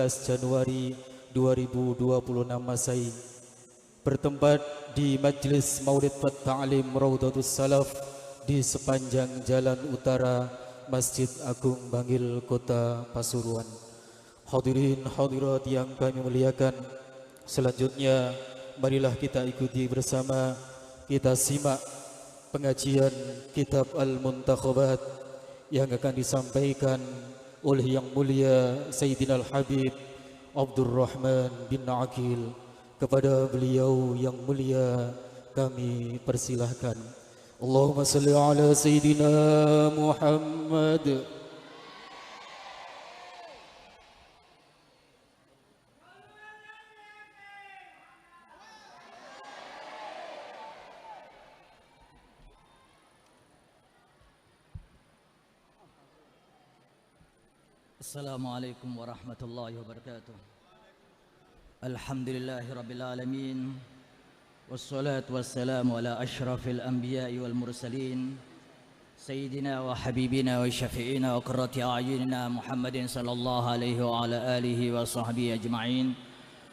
Januari 2026 Masehi, bertempat di Majlis Maulid wa Ta'lim Raudatus Salaf di sepanjang Jalan Utara Masjid Agung Bangil, Kota Pasuruan. Hadirin hadirat yang kami muliakan, selanjutnya marilah kita ikuti bersama, kita simak pengajian Kitab Al-Muntakhabat yang akan disampaikan oleh Yang Mulia Sayyidina Al-Habib Abdurrahman bin Aqil. Kepada beliau yang mulia kami persilahkan. Allahumma salli ala Sayyidina Muhammad. Assalamualaikum warahmatullahi wabarakatuh. Alhamdulillahi rabbil alamin. Wassalatu wassalamu ala ashrafil anbiya'i wal mursalin, sayyidina wa habibina wa syafi'ina wa qurrati a'yunina Muhammadin sallallahu alaihi wa ala alihi wa sahbihi ajma'in,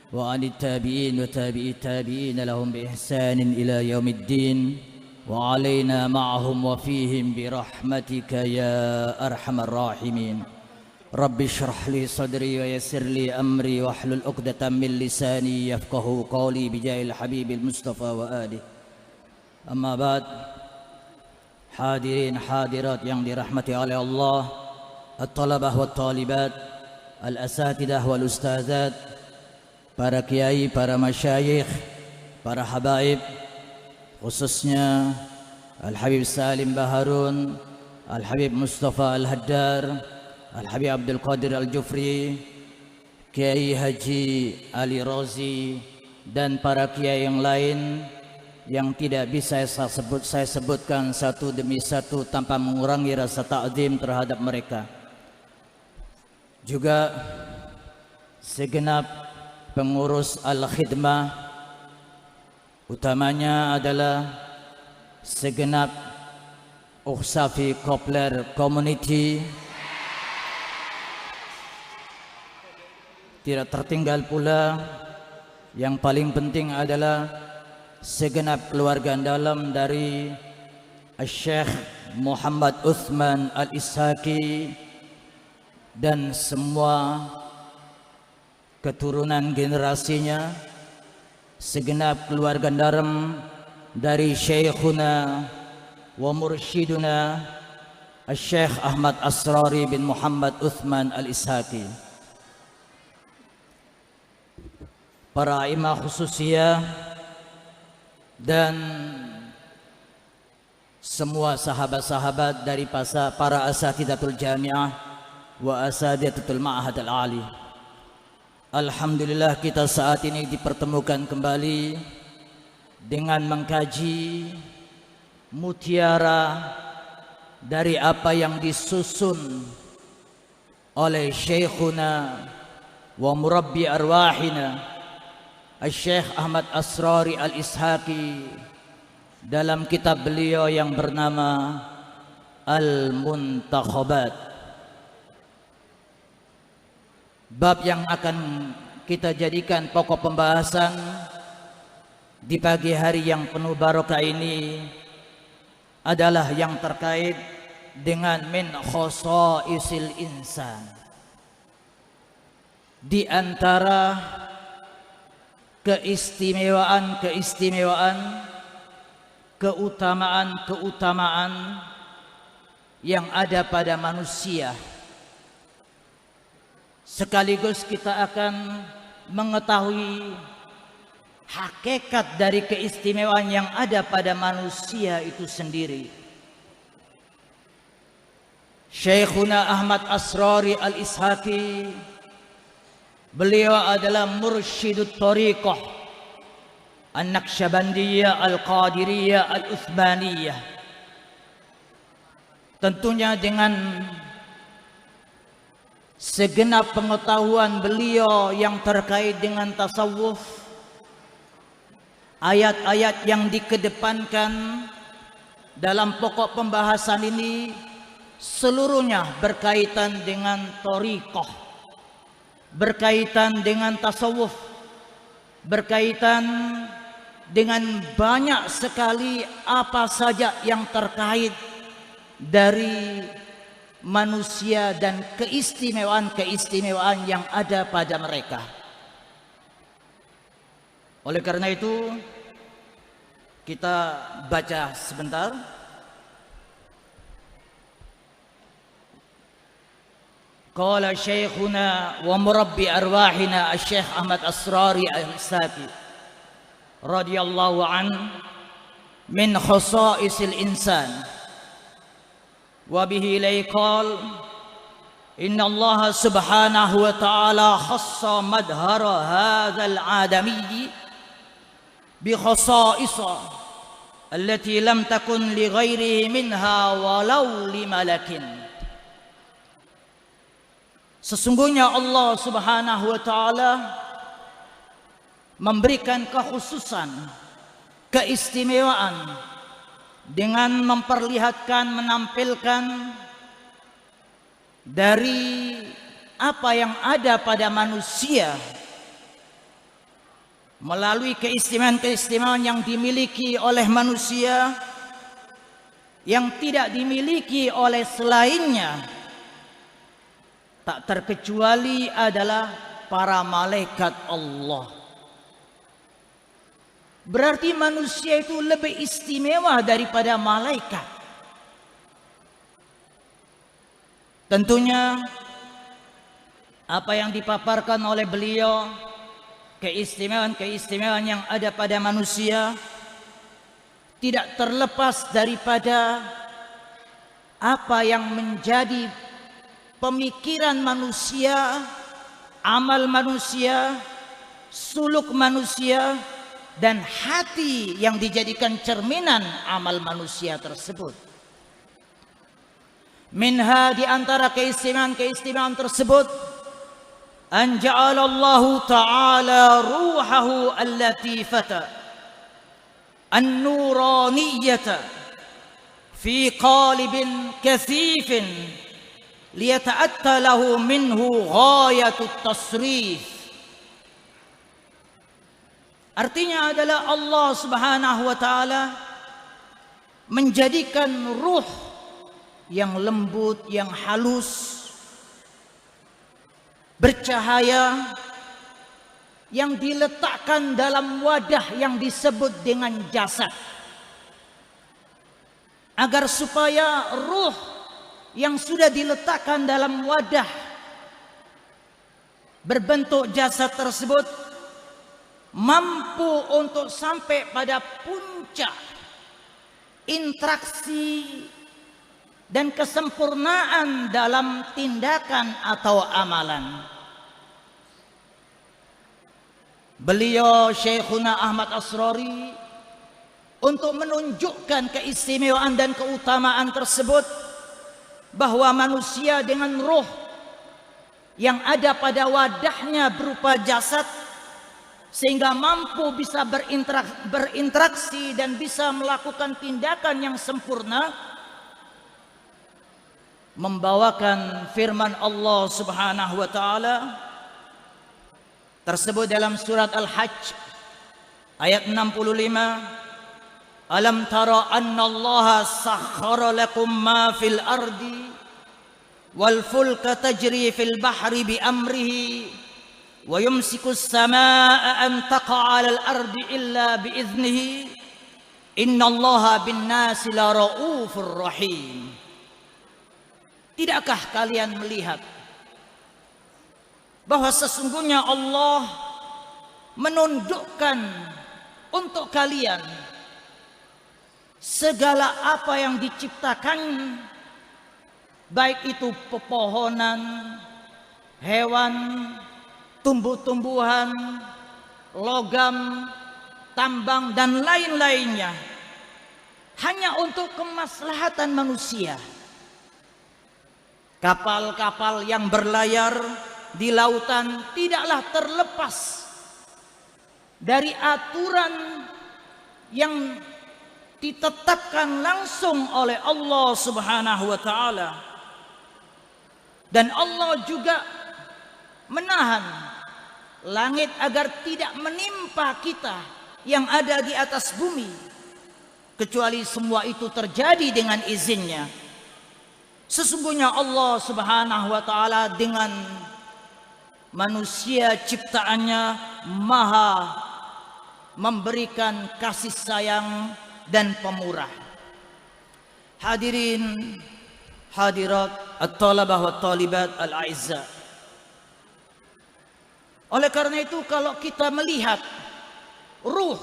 wa anit tabi'in wa tabi'it tabi'in lahum bi ihsanin ila yaumiddin, wa alaina ma'ahum wa fihim bi rahmatika ya arhamar rahimin. Rabbi syrah li sadri wa yassir li amri wahlul 'uqdatam min lisani yafqahu qawli bijahil habibil mustafa wa alihi. Amma ba'd. Hadirin hadirat yang dirahmati oleh Allah, at-talabah wa talibat, al-asatidah wal ustazat, para kiai, para masyayikh, para habaib, khususnya Al-Habib Salim Baharun, Al-Habib Mustafa Al-Haddar, Al-Habib Abdul Qadir Al-Jufri, Kiai Haji Ali Rozi, dan para kiai yang lain yang tidak bisa saya sebutkan satu demi satu tanpa mengurangi rasa ta'zim terhadap mereka. Juga segenap pengurus Al-Khidmah, utamanya adalah segenap Ukhsafi Kopler Community. Tidak tertinggal pula, yang paling penting adalah segenap keluarga dalam dari Syekh Muhammad Uthman Al-Ishaqi dan semua keturunan generasinya, segenap keluarga dalam dari Syekhuna wa Mursyiduna Syekh Ahmad Asrari bin Muhammad Uthman Al-Ishaqi, para imam khususiyah, dan semua sahabat-sahabat dari para asatidatul jami'ah wa asatidatul ma'had al-ali. Alhamdulillah, kita saat ini dipertemukan kembali dengan mengkaji mutiara dari apa yang disusun oleh Syekhuna wa murabbi arwahina Syekh Ahmad Asrari Al-Ishaqi dalam kitab beliau yang bernama Al-Muntakhabat. Bab yang akan kita jadikan pokok pembahasan di pagi hari yang penuh barokah ini adalah yang terkait dengan min khosaisil insan, di antara keistimewaan-keistimewaan, keutamaan-keutamaan yang ada pada manusia. Sekaligus kita akan mengetahui hakikat dari keistimewaan yang ada pada manusia itu sendiri. Syekhuna Ahmad Asrari Al-Ishaqi, beliau adalah mursyidut tariqah An-Naqsyabandiyah, Al-Qadiriyah, Al-Uthmaniyah. Tentunya dengan segenap pengetahuan beliau yang terkait dengan tasawuf, ayat-ayat yang dikedepankan dalam pokok pembahasan ini seluruhnya berkaitan dengan thariqah, berkaitan dengan tasawuf, berkaitan dengan banyak sekali apa saja yang terkait dari manusia dan keistimewaan-keistimewaan yang ada pada mereka. Oleh karena itu, kita baca sebentar. Qala syekhuna wa murabbi arwahina Syekh Ahmad Asrari Al-Saki radhiyallahu an min khasaisil insan wa bihi laqal inna Allah subhanahu wa ta'ala khassa madhara hadzal adami bi khasaisa allati lam takun li ghairihi minha walau li malakin. Sesungguhnya Allah subhanahu wa ta'ala memberikan kekhususan, keistimewaan dengan memperlihatkan, menampilkan dari apa yang ada pada manusia melalui keistimewaan-keistimewaan yang dimiliki oleh manusia yang tidak dimiliki oleh selainnya, tak terkecuali adalah para malaikat Allah. Berarti manusia itu lebih istimewa daripada malaikat. Tentunya apa yang dipaparkan oleh beliau, keistimewaan-keistimewaan yang ada pada manusia, tidak terlepas daripada apa yang menjadi pemikiran manusia, amal manusia, suluk manusia, dan hati yang dijadikan cerminan amal manusia tersebut. Minha, di antara keistimewaan-keistimewaan tersebut, an ja'alallahu ta'ala ruhahu al-latifata an-nuraniyata fi qalibin kathifin liyata'atta lahu minhu ghayatut tasrif. Artinya adalah Allah subhanahu wa ta'ala menjadikan ruh yang lembut, yang halus, bercahaya, yang diletakkan dalam wadah yang disebut dengan jasad, agar supaya ruh yang sudah diletakkan dalam wadah berbentuk jasad tersebut mampu untuk sampai pada puncak interaksi dan kesempurnaan dalam tindakan atau amalan. Beliau Syekhuna Ahmad Asrari untuk menunjukkan keistimewaan dan keutamaan tersebut, bahwa manusia dengan ruh yang ada pada wadahnya berupa jasad, sehingga mampu bisa berinteraksi dan bisa melakukan tindakan yang sempurna, membawakan firman Allah subhanahu wa ta'ala tersebut dalam surat Al-Hajj ayat 65. Alam tara anna Allah sakhkhara lakum ma fil ardi wal fulka tajri fil bahri bi amrihi wa yumsiku as-samaa'a an taqa'a 'alal ardi illa bi idhnihi innallaha bin nasi la raufur rahim. Tidakkah kalian melihat bahwa sesungguhnya Allah menundukkan untuk kalian segala apa yang diciptakan, baik itu pepohonan, hewan, tumbuh-tumbuhan, logam, tambang, dan lain-lainnya, hanya untuk kemaslahatan manusia. Kapal-kapal yang berlayar di lautan tidaklah terlepas dari aturan yang ditetapkan langsung oleh Allah subhanahu wa ta'ala. Dan Allah juga menahan langit agar tidak menimpa kita yang ada di atas bumi, kecuali semua itu terjadi dengan izinnya. Sesungguhnya Allah Subhanahu wa taala dengan manusia ciptaannya maha memberikan kasih sayang dan pemurah. Hadirin hadirat at-talabah wa talibat al-aizza. Oleh karena itu kalau kita melihat ruh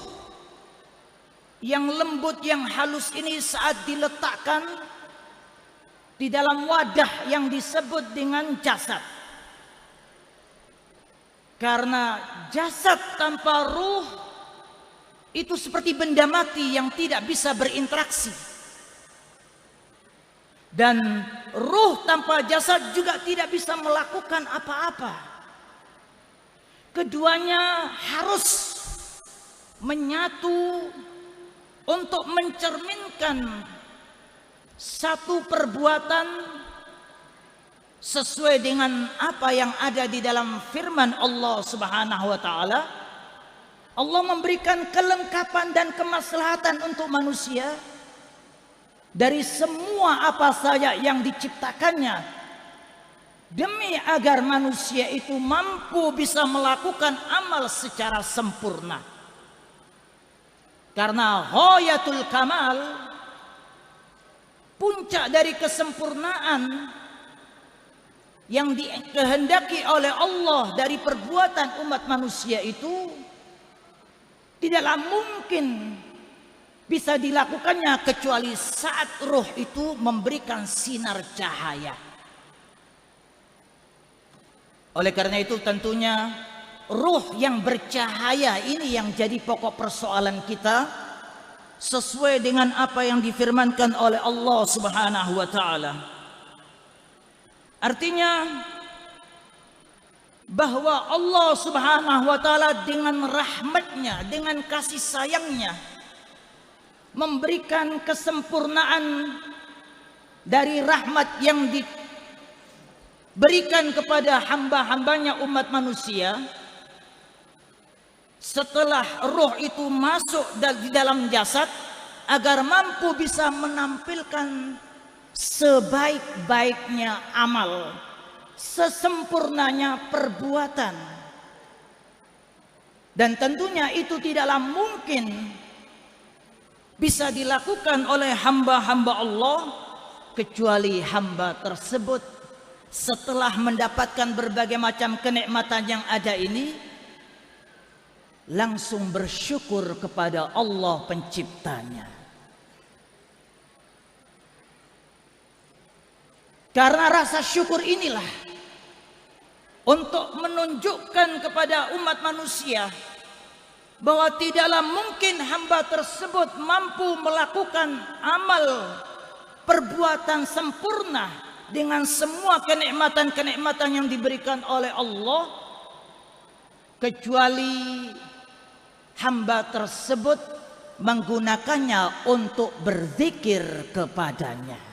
yang lembut, yang halus ini saat diletakkan di dalam wadah yang disebut dengan jasad. Karena jasad tanpa ruh itu seperti benda mati yang tidak bisa berinteraksi. Dan ruh tanpa jasad juga tidak bisa melakukan apa-apa. Keduanya harus menyatu untuk mencerminkan satu perbuatan sesuai dengan apa yang ada di dalam firman Allah Subhanahu wa taala. Allah memberikan kelengkapan dan kemaslahatan untuk manusia dari semua apa saja yang diciptakannya, demi agar manusia itu mampu bisa melakukan amal secara sempurna. Karena ghayatul kamal, puncak dari kesempurnaan yang dikehendaki oleh Allah dari perbuatan umat manusia itu tidaklah mungkin bisa dilakukannya kecuali saat ruh itu memberikan sinar cahaya. Oleh karena itu tentunya ruh yang bercahaya ini yang jadi pokok persoalan kita, sesuai dengan apa yang difirmankan oleh Allah Subhanahu wa taala. Artinya bahwa Allah Subhanahu wa taala dengan rahmatnya, dengan kasih sayangnya memberikan kesempurnaan dari rahmat yang diberikan kepada hamba-hambanya umat manusia. Setelah roh itu masuk di dalam jasad, agar mampu bisa menampilkan sebaik-baiknya amal, sesempurnanya perbuatan. Dan tentunya itu tidaklah mungkin bisa dilakukan oleh hamba-hamba Allah kecuali hamba tersebut setelah mendapatkan berbagai macam kenikmatan yang ada ini langsung bersyukur kepada Allah penciptanya. Karena rasa syukur inilah untuk menunjukkan kepada umat manusia bahwa tidaklah mungkin hamba tersebut mampu melakukan amal perbuatan sempurna dengan semua kenikmatan-kenikmatan yang diberikan oleh Allah kecuali hamba tersebut menggunakannya untuk berzikir kepadanya.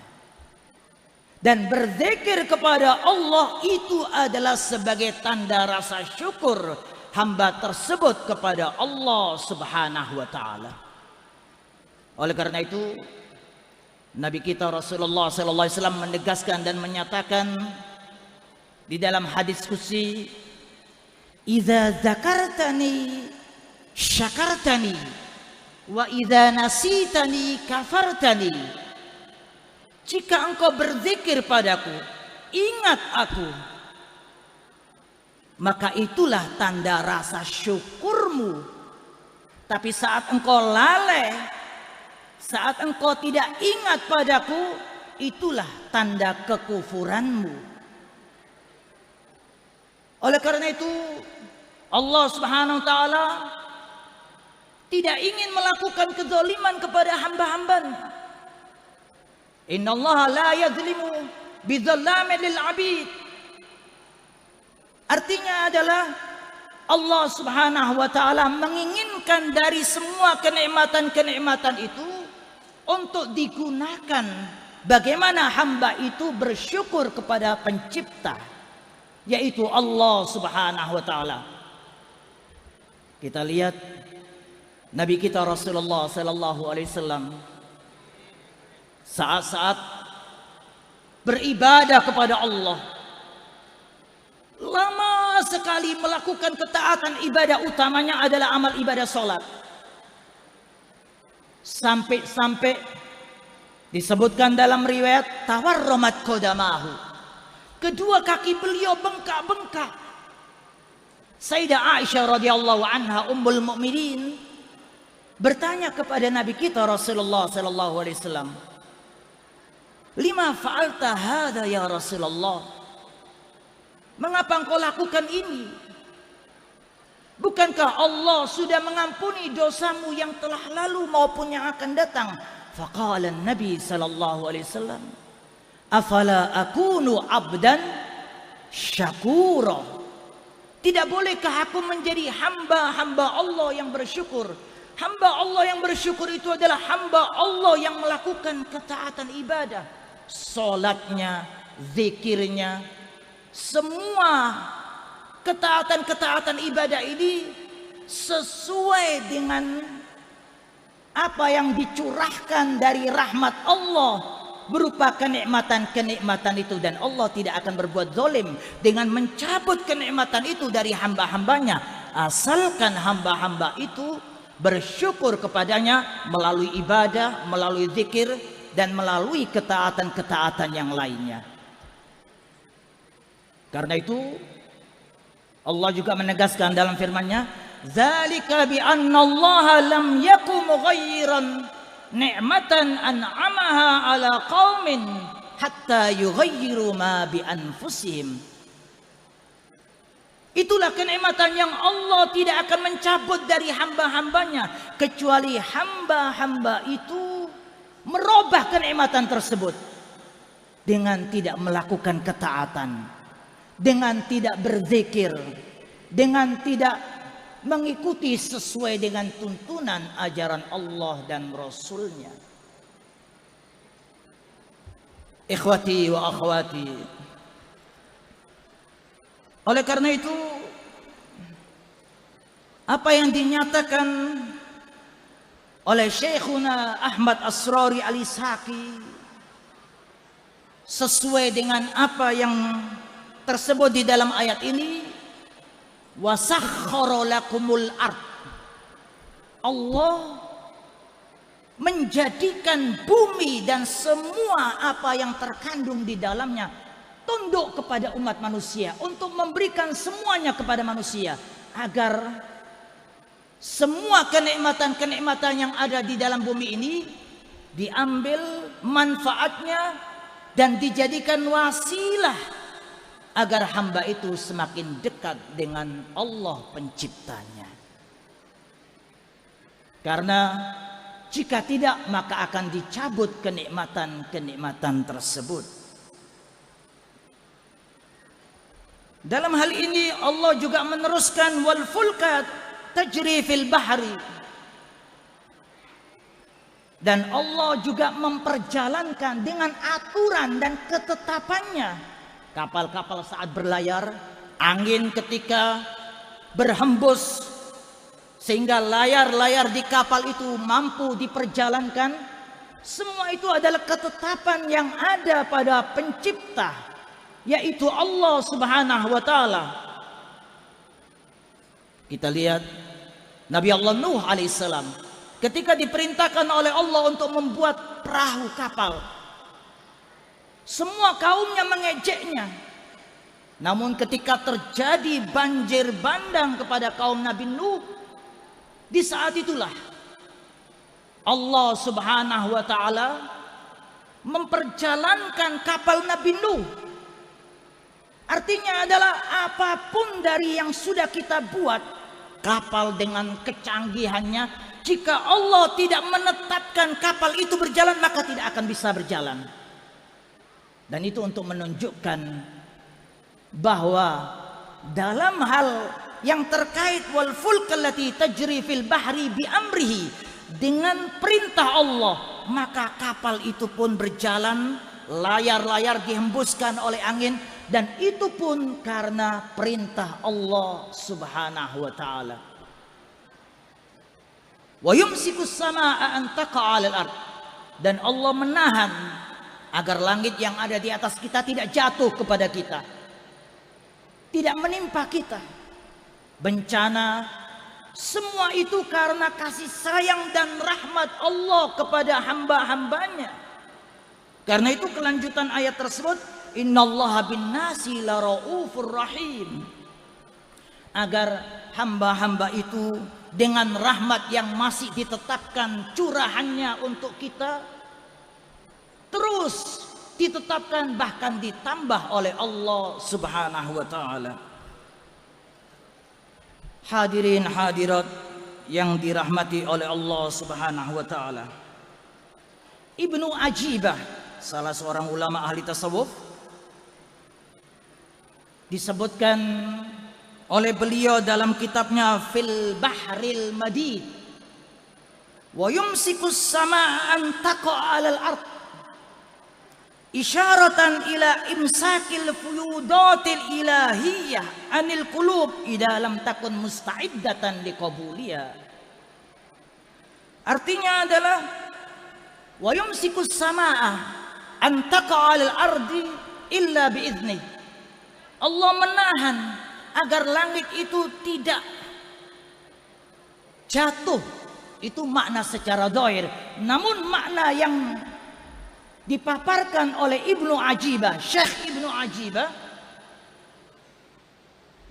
Dan berzikir kepada Allah itu adalah sebagai tanda rasa syukur hamba tersebut kepada Allah Subhanahu wa taala. Oleh karena itu Nabi kita Rasulullah sallallahu alaihi wasallam menegaskan dan menyatakan di dalam hadis qudsi, "Idza dzakartani syakartani wa idza nasitani kafartani." Jika engkau berzikir padaku, ingat aku, maka itulah tanda rasa syukurmu. Tapi saat engkau lalai, saat engkau tidak ingat padaku, itulah tanda kekufuranmu. Oleh karena itu Allah Subhanahu wa taala tidak ingin melakukan kezaliman kepada hamba-hambanya. Innallaha la yadzlimu bidzallamin lil 'abid. Artinya adalah Allah Subhanahu wa taala menginginkan dari semua kenikmatan-kenikmatan itu untuk digunakan bagaimana hamba itu bersyukur kepada pencipta, yaitu Allah Subhanahu wa taala. Kita lihat Nabi kita Rasulullah sallallahu alaihi wasallam saat-saat beribadah kepada Allah, lama sekali melakukan ketaatan, ibadah utamanya adalah amal ibadah salat. Sampai disebutkan dalam riwayat tawarramat qadamahu, kedua kaki beliau bengkak-bengkak. Sayyidah Aisyah radhiyallahu anha ummul mukminin bertanya kepada Nabi kita Rasulullah sallallahu alaihi wasallam, "Lima fa'alta hadza ya Rasulullah?" Mengapa engkau lakukan ini? Bukankah Allah sudah mengampuni dosamu yang telah lalu maupun yang akan datang? Faqala Nabi sallallahu alaihi wasallam, "Afala akunu 'abdan syakura?" Tidak bolehkah aku menjadi hamba-hamba Allah yang bersyukur? Hamba Allah yang bersyukur itu adalah hamba Allah yang melakukan ketaatan ibadah. Salatnya, zikirnya, semua ketaatan-ketaatan ibadah ini sesuai dengan apa yang dicurahkan dari rahmat Allah berupa kenikmatan-kenikmatan itu, dan Allah tidak akan berbuat zalim dengan mencabut kenikmatan itu dari hamba-hambanya, asalkan hamba-hamba itu bersyukur kepadanya melalui ibadah, melalui zikir, dan melalui ketaatan-ketaatan yang lainnya. Karena itu Allah juga menegaskan dalam firman-Nya, "Dzalika bi anna Allah lam yakum mughayyiran ni'matan an'amaha 'ala qaumin hatta yughayyiru ma bi anfusihim." Itulah kenikmatan yang Allah tidak akan mencabut dari hamba-hambanya kecuali hamba-hamba itu merubah kenikmatan tersebut dengan tidak melakukan ketaatan, dengan tidak berzikir, dengan tidak mengikuti sesuai dengan tuntunan ajaran Allah dan Rasul-Nya. Ikhwati wa akhwati, oleh karena itu apa yang dinyatakan oleh Syekhuna Ahmad Asrari Al-Ishaqi sesuai dengan apa yang tersebut di dalam ayat ini, wasakhkhara lakumul ard. Allah menjadikan bumi dan semua apa yang terkandung di dalamnya tunduk kepada umat manusia untuk memberikan semuanya kepada manusia, agar semua kenikmatan-kenikmatan yang ada di dalam bumi ini diambil manfaatnya dan dijadikan wasilah agar hamba itu semakin dekat dengan Allah penciptanya. Karena jika tidak, maka akan dicabut kenikmatan-kenikmatan tersebut. Dalam hal ini Allah juga meneruskan, wal fulka tajri fil bahri. Dan Allah juga memperjalankan dengan aturan dan ketetapannya kapal-kapal saat berlayar, angin ketika berhembus sehingga layar-layar di kapal itu mampu diperjalankan. Semua itu adalah ketetapan yang ada pada pencipta, yaitu Allah Subhanahu wa taala. Kita lihat Nabi Allah Nuh alaihissalam ketika diperintahkan oleh Allah untuk membuat perahu kapal, semua kaumnya mengejeknya. Namun ketika terjadi banjir bandang kepada kaum Nabi Nuh, di saat itulah Allah Subhanahu wa taala memperjalankan kapal Nabi Nuh. Artinya adalah apapun dari yang sudah kita buat, kapal dengan kecanggihannya, jika Allah tidak menetapkan kapal itu berjalan, maka tidak akan bisa berjalan. Dan itu untuk menunjukkan bahwa dalam hal yang terkait wal fulk allati tajri fil bahri bi amrihi, dengan perintah Allah, maka kapal itu pun berjalan, layar-layar dihembuskan oleh angin, dan itu pun karena perintah Allah Subhanahu wa taala. Wa yumsikus samaa'a an taqa'a 'alal ard, dan Allah menahan agar langit yang ada di atas kita tidak jatuh kepada kita, tidak menimpa kita. Bencana, semua itu karena kasih sayang dan rahmat Allah kepada hamba-hambanya. Karena itu kelanjutan ayat tersebut, innallaha bin nasi laraufur rahim, agar hamba-hamba itu dengan rahmat yang masih ditetapkan curahannya untuk kita, terus ditetapkan bahkan ditambah oleh Allah Subhanahu wa taala. Hadirin hadirat yang dirahmati oleh Allah Subhanahu wa taala. Ibnu Ajibah, salah seorang ulama ahli tasawuf, disebutkan oleh beliau dalam kitabnya Fil Bahril Madid, wa yumsikus samaa'a an taqa'a 'alal ard, isyaratan ila imsakil fuyudatil ilahiyah anil qulub idza lam takun musta'iddatan liqabuliyah. Artinya adalah wa yumsikus samaa'a an taqa'a 'alal ardi illa bi'idznih. Allah menahan agar langit itu tidak jatuh. Itu makna secara zahir. Namun makna yang dipaparkan oleh Ibnu Ajibah, Syekh Ibnu Ajibah,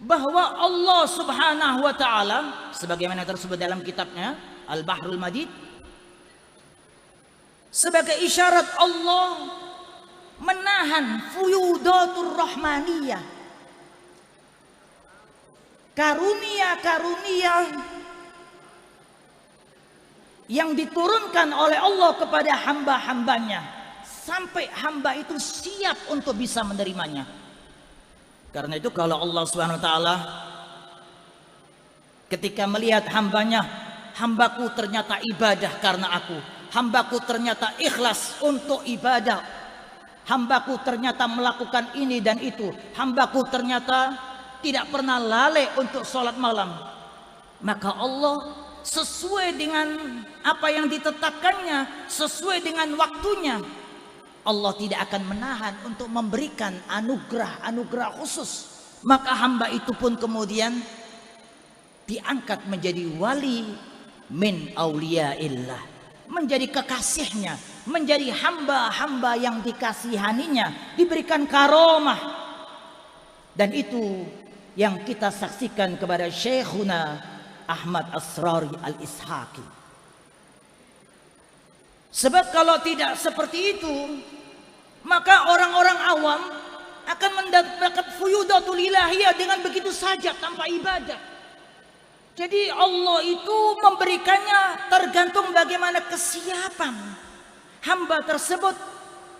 bahwa Allah Subhanahu wa taala sebagaimana tersebut dalam kitabnya Al-Bahrul Madid, sebagai isyarat Allah menahan fuyudatur rahmaniyah, karunia-karunia yang diturunkan oleh Allah kepada hamba-hambanya, sampai hamba itu siap untuk bisa menerimanya. Karena itu kalau Allah Subhanahu wa taala ketika melihat hambanya, hambaku ternyata ibadah karena aku, hambaku ternyata ikhlas untuk ibadah, hambaku ternyata melakukan ini dan itu, hambaku ternyata tidak pernah lalai untuk sholat malam, maka Allah sesuai dengan apa yang ditetapkannya, sesuai dengan waktunya, Allah tidak akan menahan untuk memberikan anugerah-anugerah khusus. Maka hamba itu pun kemudian diangkat menjadi wali min auliyaillah, menjadi kekasihnya, menjadi hamba-hamba yang dikasihaninya, diberikan karomah. Dan itu yang kita saksikan kepada Syekhuna Ahmad Asrari Al-Ishaqi. Sebab kalau tidak seperti itu, maka orang-orang awam akan mendapatkan fuyudatul ilahiyah dengan begitu saja tanpa ibadah. Jadi Allah itu memberikannya tergantung bagaimana kesiapan hamba tersebut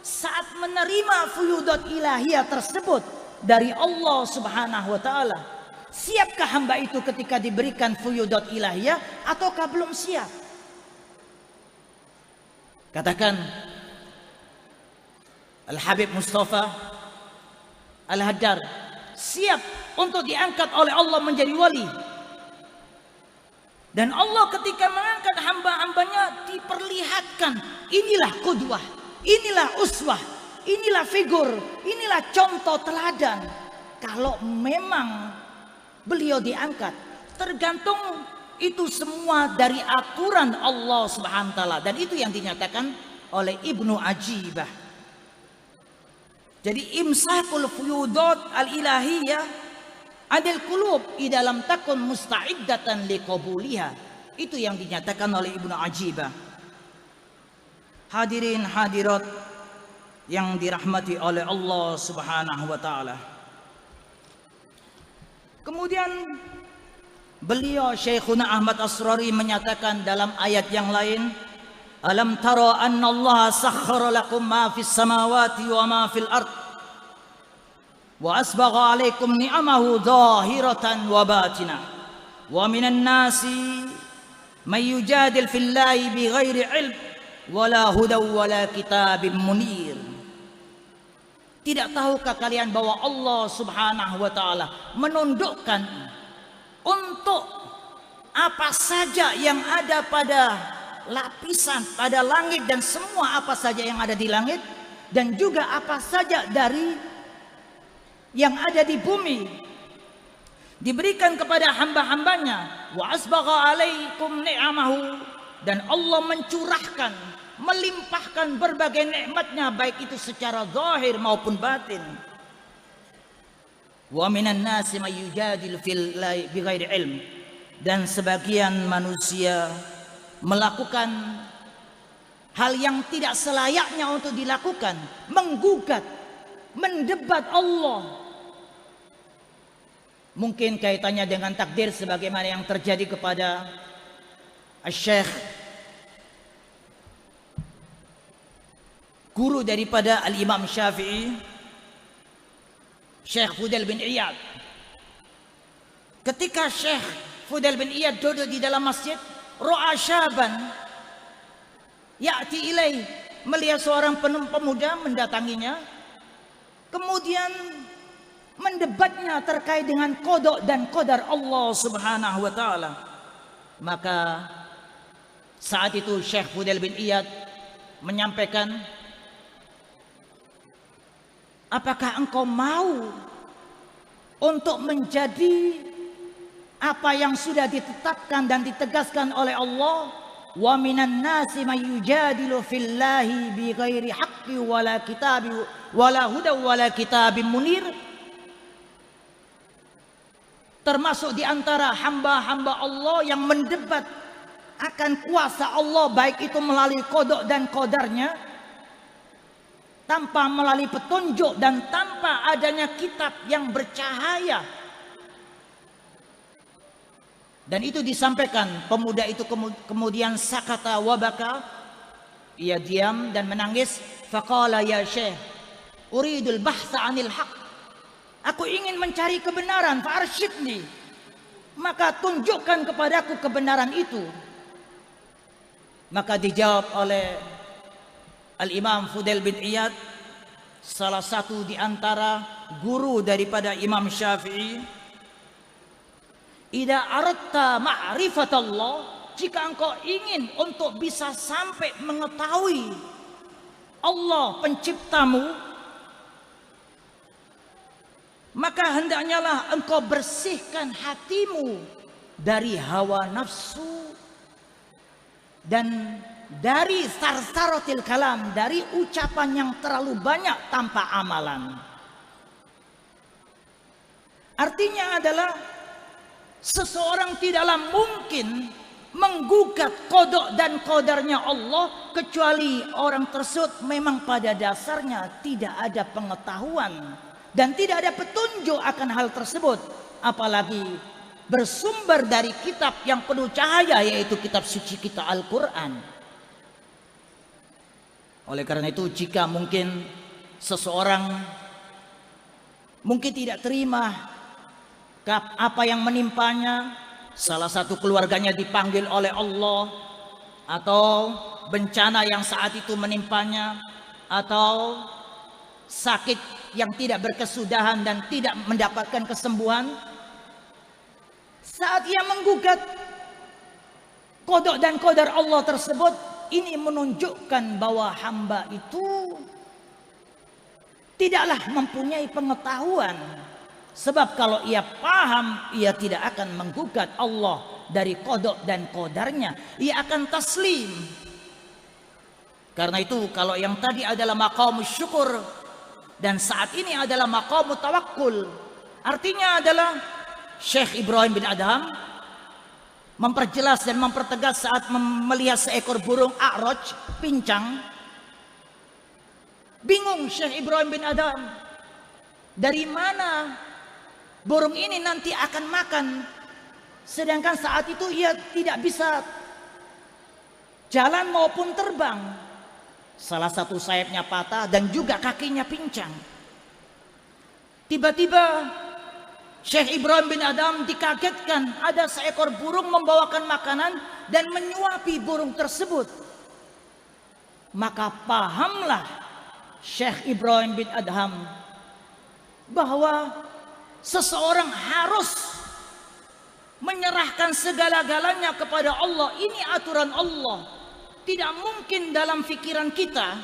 saat menerima fuyudat ilahiyah tersebut dari Allah Subhanahu wa taala. Siapkah hamba itu ketika diberikan fuyudat ilahiyah ataukah belum siap? Katakan Al-Habib Mustafa Al-Haddar siap untuk diangkat oleh Allah menjadi wali. Dan Allah ketika mengangkat hamba-hambanya diperlihatkan, inilah qudwah, inilah uswah, inilah figur, inilah contoh teladan. Kalau memang beliau diangkat, tergantung itu semua dari aturan Allah Subhanahu wa taala, dan itu yang dinyatakan oleh Ibnu Ajibah. Jadi imsakul fuyudat al-ilahiyah adil qulub idalam takun musta'iddatan liqabuliha, itu yang dinyatakan oleh Ibnu Ajibah. Hadirin hadirat yang dirahmati oleh Allah Subhanahu wa taala. Kemudian beliau Syekhuna Ahmad Asrari menyatakan dalam ayat yang lain, alam tara anna Allah sakhkhara lakum ma fis samawati wa ma fil ard wa asbagha alaikum ni'amahu zahiratan wa batinah wa minan nasi may yujadil fillahi bighairi ilm wala hudaw wala kitabim munir. Tidak tahukah kalian bahwa Allah Subhanahu wa taala menundukkan untuk apa saja yang ada pada lapisan, pada langit, dan semua apa saja yang ada di langit, dan juga apa saja dari yang ada di bumi, diberikan kepada hamba-hambanya. Wa asbagha alaikum ni'amahu, dan Allah mencurahkan, melimpahkan berbagai nikmatnya, baik itu secara zahir maupun batin. Wa minan nasi may yujadilu fillahi bighairi ilm, dan sebagian manusia melakukan hal yang tidak selayaknya untuk dilakukan, menggugat, mendebat Allah. Mungkin kaitannya dengan takdir sebagaimana yang terjadi kepada Syekh, guru daripada Al-Imam Syafi'i, Syekh Fudail bin Iyad. Ketika Syekh Fudail bin Iyad duduk di dalam masjid, ra'a syaban ya'ti ilaih, melihat seorang pemuda mendatanginya, kemudian mendebatnya terkait dengan qada dan qadar Allah Subhanahu wa taala. Maka saat itu Syekh Fudail bin Iyad menyampaikan, apakah engkau mau untuk menjadi apa yang sudah ditetapkan dan ditegaskan oleh Allah? Wa minan nasi may yujadilu fillahi bighairi haqqi wala kitabi wala huda wala kitabim munir. Termasuk di antara hamba-hamba Allah yang mendebat akan kuasa Allah, baik itu melalui qada dan qadarnya, tanpa melalui petunjuk dan tanpa adanya kitab yang bercahaya. Dan itu disampaikan, pemuda itu kemudian sakata wabaka, ia diam dan menangis. Faqala ya Syekh, uridul bahtha anil haq, aku ingin mencari kebenaran, fa'arsyidni, maka tunjukkan kepadaku kebenaran itu. Maka dijawab oleh Al-Imam Fudail bin Iyad, salah satu di antara guru daripada Imam Syafi'i, idza aradta ma'rifatallah, jika engkau ingin untuk bisa sampai mengetahui Allah penciptamu, maka hendaknya lah engkau bersihkan hatimu dari hawa nafsu dan dari sarsaratil kalam, dari ucapan yang terlalu banyak tanpa amalan. Artinya adalah seseorang tidaklah mungkin menggugat qada dan qadarnya Allah kecuali orang tersebut memang pada dasarnya tidak ada pengetahuan dan tidak ada petunjuk akan hal tersebut, apalagi bersumber dari kitab yang penuh cahaya, yaitu kitab suci kita Al-Quran. Oleh karena itu, jika mungkin seseorang mungkin tidak terima apa yang menimpanya, salah satu keluarganya dipanggil oleh Allah, atau bencana yang saat itu menimpanya, atau sakit yang tidak berkesudahan dan tidak mendapatkan kesembuhan, saat ia menggugat qada dan qadar Allah tersebut, ini menunjukkan bahwa hamba itu tidaklah mempunyai pengetahuan. Sebab kalau ia paham, ia tidak akan menggugat Allah dari qada dan qadarnya, ia akan taslim. Karena itu kalau yang tadi adalah maqamus syukur dan saat ini adalah maqamut tawakkul, artinya adalah Syekh Ibrahim bin Adham memperjelas dan mempertegas saat melihat seekor burung a'raj, pincang. Bingung Syekh Ibrahim bin Adham, dari mana burung ini nanti akan makan, sedangkan saat itu ia tidak bisa jalan maupun terbang. Salah satu sayapnya patah dan juga kakinya pincang. Tiba-tiba Syekh Ibrahim bin Adham dikagetkan, ada seekor burung membawakan makanan dan menyuapi burung tersebut. Maka pahamlah Syekh Ibrahim bin Adham bahwa seseorang harus menyerahkan segala-galanya kepada Allah. Ini aturan Allah. Tidak mungkin dalam pikiran kita,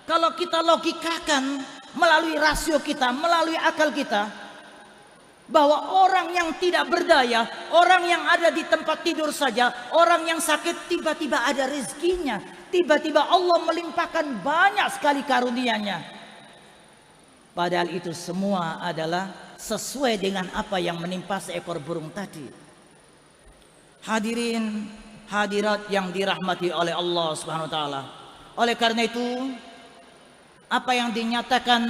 kalau kita logikakan melalui rasio kita, melalui akal kita, bahwa orang yang tidak berdaya, orang yang ada di tempat tidur saja, orang yang sakit tiba-tiba ada rezekinya, tiba-tiba Allah melimpahkan banyak sekali karunia-Nya. Padahal itu semua adalah sesuai dengan apa yang menimpa seekor burung tadi. Hadirin hadirat yang dirahmati oleh Allah Subhanahu wa taala. Oleh karena itu, apa yang dinyatakan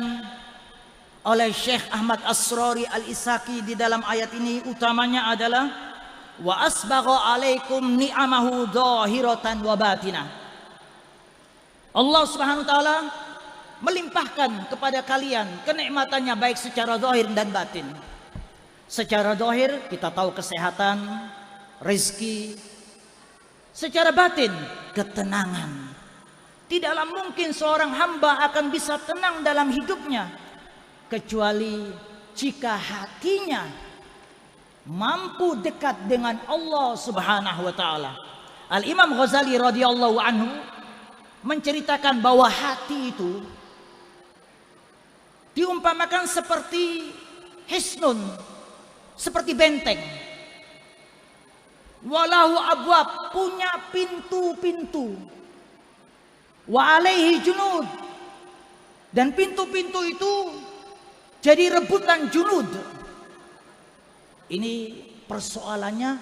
oleh Syekh Ahmad Asrori Al-Isaki di dalam ayat ini utamanya adalah wa asbagha alaikum ni'amahu dhahiratan wa batinah. Allah Subhanahu wa taala melimpahkan kepada kalian kenikmatannya baik secara zahir dan batin. Secara zahir kita tahu kesehatan, rezeki. Secara batin ketenangan. Tidaklah mungkin seorang hamba akan bisa tenang dalam hidupnya kecuali jika hatinya mampu dekat dengan Allah Subhanahu wa taala. Al-Imam Ghazali radhiyallahu anhu menceritakan bahwa hati itu diumpamakan seperti hisnun, seperti benteng. Walahu abwab, punya pintu-pintu. Wa alaihi junud, dan pintu-pintu itu jadi rebutan junud. Ini persoalannya.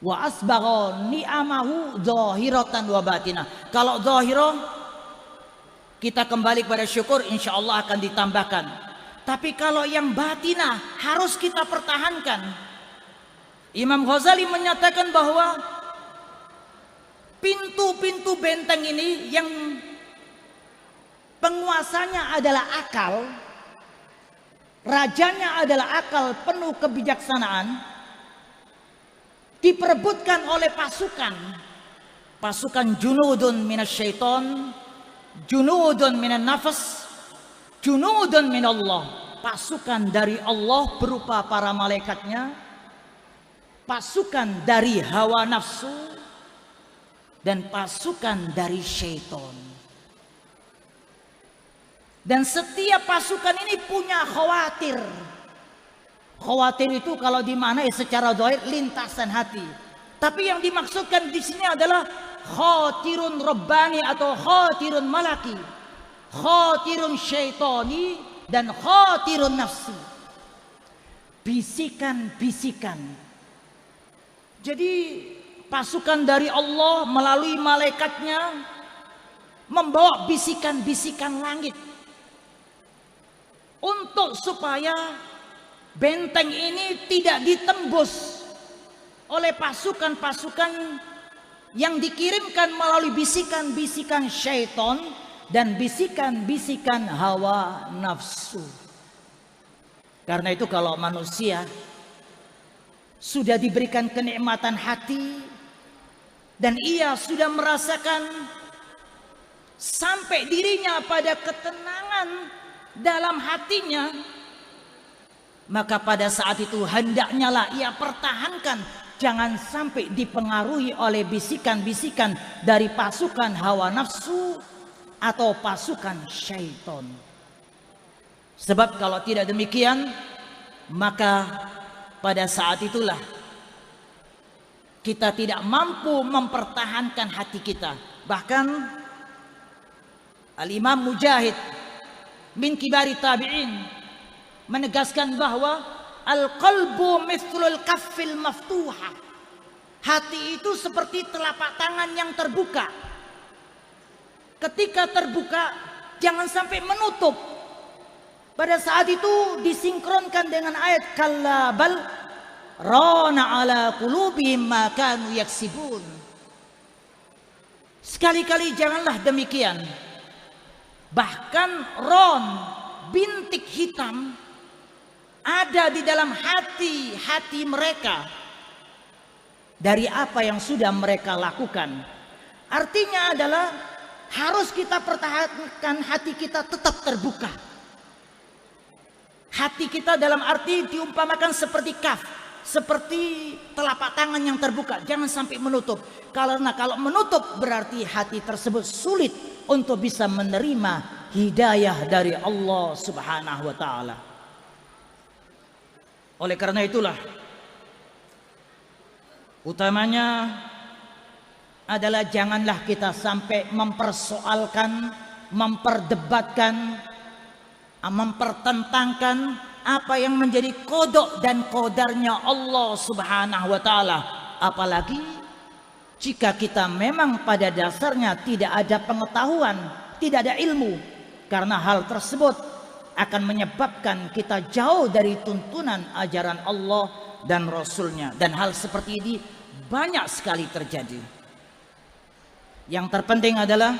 Wa asbagha ni'amahu zahiratan wa batinah. Kalau zahirah kita kembali kepada syukur, insya Allah akan ditambahkan. Tapi kalau yang batinah harus kita pertahankan. Imam Ghazali menyatakan bahwa pintu-pintu benteng ini yang penguasanya adalah akal, rajanya adalah akal penuh kebijaksanaan, diperebutkan oleh pasukan junudun minasyaiton, junudun minan nafas, junudun minallah, pasukan dari Allah berupa para malaikatnya, pasukan dari hawa nafsu, dan pasukan dari syaitan. Dan setiap pasukan ini punya khawatir. Khawatir itu kalau dimaknai secara zahir lintasan hati. Tapi yang dimaksudkan di sini adalah khatirun rabbani atau khatirun malaki, khatirun syaitani, dan khatirun nafsi. Bisikan-bisikan. Jadi pasukan dari Allah melalui malaikatnya membawa bisikan-bisikan langit untuk supaya benteng ini tidak ditembus oleh pasukan-pasukan yang dikirimkan melalui bisikan-bisikan syaitan dan bisikan-bisikan hawa nafsu. Karena itu kalau manusia sudah diberikan kenikmatan hati dan ia sudah merasakan sampai dirinya pada ketenangan dalam hatinya, maka pada saat itu hendaknya lah ia pertahankan, jangan sampai dipengaruhi oleh bisikan-bisikan dari pasukan hawa nafsu atau pasukan syaitan. Sebab kalau tidak demikian, maka pada saat itulah kita tidak mampu mempertahankan hati kita. Bahkan Al-Imam Mujahid min kibari tabi'in menegaskan bahwa al-qalbu mithlul kaffil maftuha. Hati itu seperti telapak tangan yang terbuka. Ketika terbuka, jangan sampai menutup. Pada saat itu disinkronkan dengan ayat kalla bal rana ala qulubihim ma kanu yaksibun. Sekali-kali janganlah demikian. Bahkan ron, bintik hitam, ada di dalam hati-hati mereka dari apa yang sudah mereka lakukan. Artinya adalah harus kita pertahankan hati kita tetap terbuka. Hati kita dalam arti diumpamakan seperti kaf, seperti telapak tangan yang terbuka. Jangan sampai menutup. Karena kalau menutup berarti hati tersebut sulit untuk bisa menerima hidayah dari Allah Subhanahu wa taala. Oleh karena itulah utamanya adalah janganlah kita sampai mempersoalkan, memperdebatkan, mempertentangkan apa yang menjadi kodok dan kodarnya Allah Subhanahu wa taala. Apalagi jika kita memang pada dasarnya tidak ada pengetahuan, tidak ada ilmu, karena hal tersebut akan menyebabkan kita jauh dari tuntunan ajaran Allah dan Rasulnya. Dan hal seperti ini banyak sekali terjadi. Yang terpenting adalah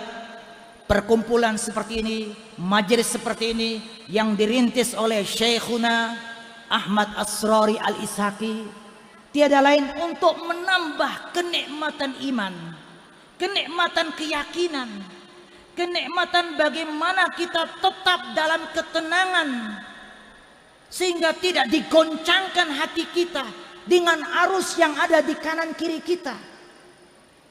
perkumpulan seperti ini, majelis seperti ini yang dirintis oleh Syekhuna Ahmad Asrari Al-Ishaqi, tiada lain untuk menambah kenikmatan iman, kenikmatan keyakinan, kenikmatan bagaimana kita tetap dalam ketenangan sehingga tidak digoncangkan hati kita dengan arus yang ada di kanan kiri kita.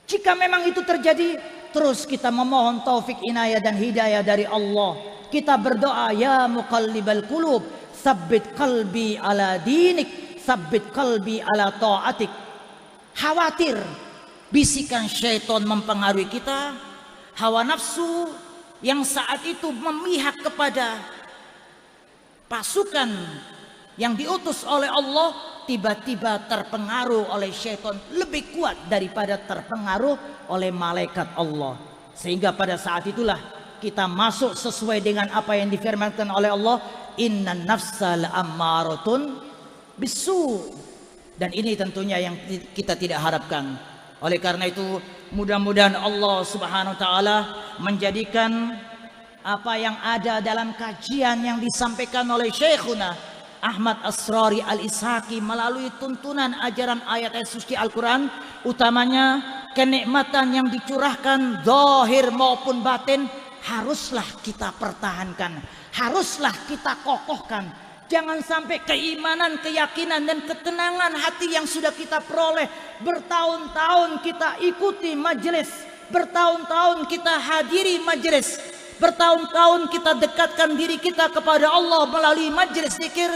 Jika memang itu terjadi, terus kita memohon taufik inayah dan hidayah dari Allah. Kita berdoa, ya muqallibal qulub, tsabbit qalbi ala dinik, tsabbit qalbi ala ta'atik. Khawatir bisikan syaitan mempengaruhi kita, hawa nafsu yang saat itu memihak kepada pasukan yang diutus oleh Allah tiba-tiba terpengaruh oleh syaitan lebih kuat daripada terpengaruh oleh malaikat Allah. Sehingga pada saat itulah kita masuk sesuai dengan apa yang difirmankan oleh Allah, innan nafsa la'ammaratun bisu. Dan ini tentunya yang kita tidak harapkan. Oleh karena itu mudah-mudahan Allah Subhanahu wa taala menjadikan apa yang ada dalam kajian yang disampaikan oleh Syekhuna Ahmad Asrari Al-Ishaqi melalui tuntunan ajaran ayat-ayat suci Al-Quran, utamanya kenikmatan yang dicurahkan zahir maupun batin, haruslah kita pertahankan, haruslah kita kokohkan. Jangan sampai keimanan, keyakinan dan ketenangan hati yang sudah kita peroleh, bertahun-tahun kita ikuti majelis, bertahun-tahun kita hadiri majelis, bertahun-tahun kita dekatkan diri kita kepada Allah melalui majelis zikir,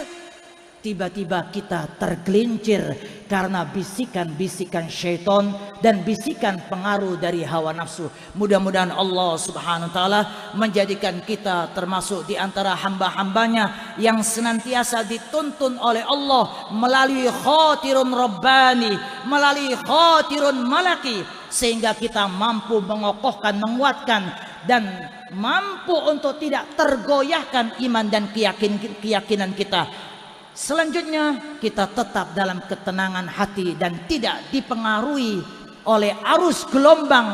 tiba-tiba kita tergelincir karena bisikan-bisikan syaitan dan bisikan pengaruh dari hawa nafsu. Mudah-mudahan Allah Subhanahu wa taala menjadikan kita termasuk di antara hamba-hambanya yang senantiasa dituntun oleh Allah melalui khatirun rabbani, melalui khatirun malaki, sehingga kita mampu mengokohkan, menguatkan dan mampu untuk tidak tergoyahkan iman dan keyakinan kita. Selanjutnya kita tetap dalam ketenangan hati dan tidak dipengaruhi oleh arus gelombang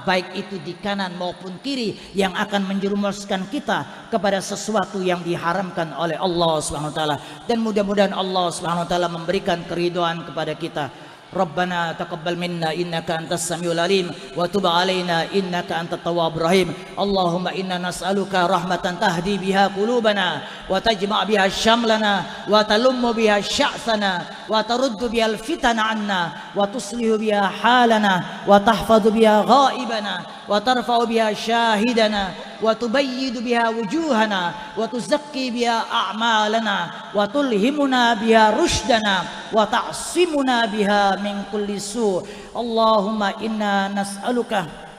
baik itu di kanan maupun kiri yang akan menjerumuskan kita kepada sesuatu yang diharamkan oleh Allah Subhanahu wa taala. Dan mudah-mudahan Allah Subhanahu wa taala memberikan keridhaan kepada kita. Rabbana taqabbal minna innaka antas samiul alim wa tub alaina innaka antat tawwabur rahim. Allahumma inna nas'aluka rahmatan tahdi biha qulubana wa tajma' biha syamlana wa talummu biha sya'sana wa taruddu biha al-fitana 'anna wa tuslihu biha halana wa tahfadhu biha ghaibana wa tarfa'u biha syahidana wa tubayyidu biha wujuhana wa tuzakki biha a'malana wa tulhimuna biha rushdana wa ta'simuna biha min kulli su. Allahumma inna nas'aluka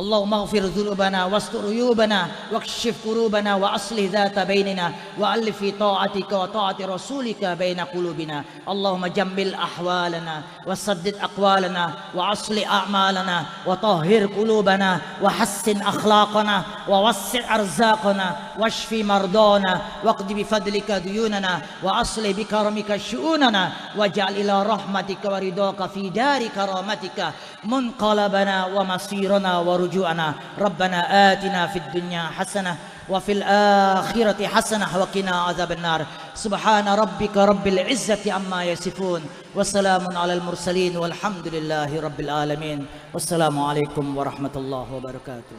Allahumma ighfir dhunubana wastur uyubana wakshif kurubana wa aslih dhata bainina wa alif fi ta'atika wa ta'ati rasulika baina qulubina. Allahumma jammil ahwalana wa saddid aqwalana wa aslih a'malana wa tahhir qulubana wa hassin akhlaqana wa wassi' arzaqana washfi mardana waqdi bi fadlika duyunana wa aslih bi karamika syu'unana waj'al ila rahmatika wa ridhaka fi dari karamatika munqalabana wa masirana wa رجوعنا ربنا آتنا في الدنيا حسنة وفي الآخرة حسنة وقنا عذاب النار سبحان ربك رب العزة عما يصفون وسلام على المرسلين والحمد لله رب العالمين والسلام عليكم ورحمة الله وبركاته.